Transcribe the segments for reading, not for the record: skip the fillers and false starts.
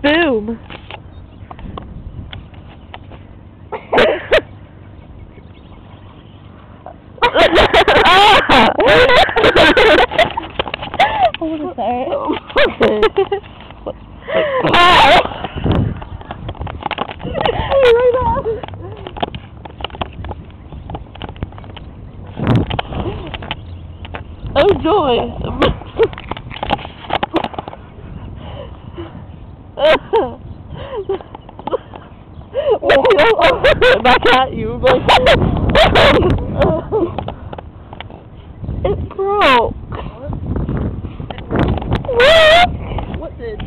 Boom. What is that? Oh joy! Back at you, like it broke. What did?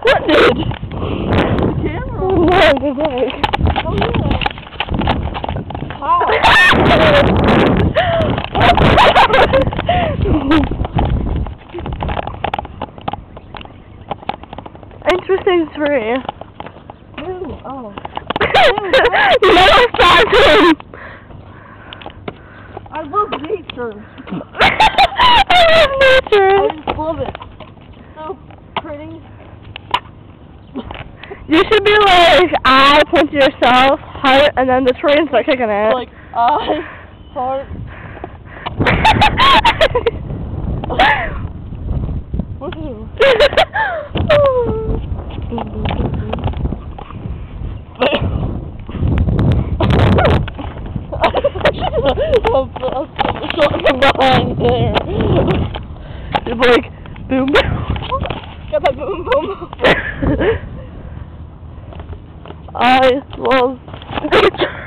What did? The camera. No, the leg. Oh yeah. How? Interesting tree. Ooh, oh. No, stop him! I love nature. I love nature. I just love it. So pretty. You should be like, I point to yourself, heart, and then the tree and start kicking it. Like I heart. Woohoo. From behind there. It's like, boom, boom. Got that boom boom. I love nature.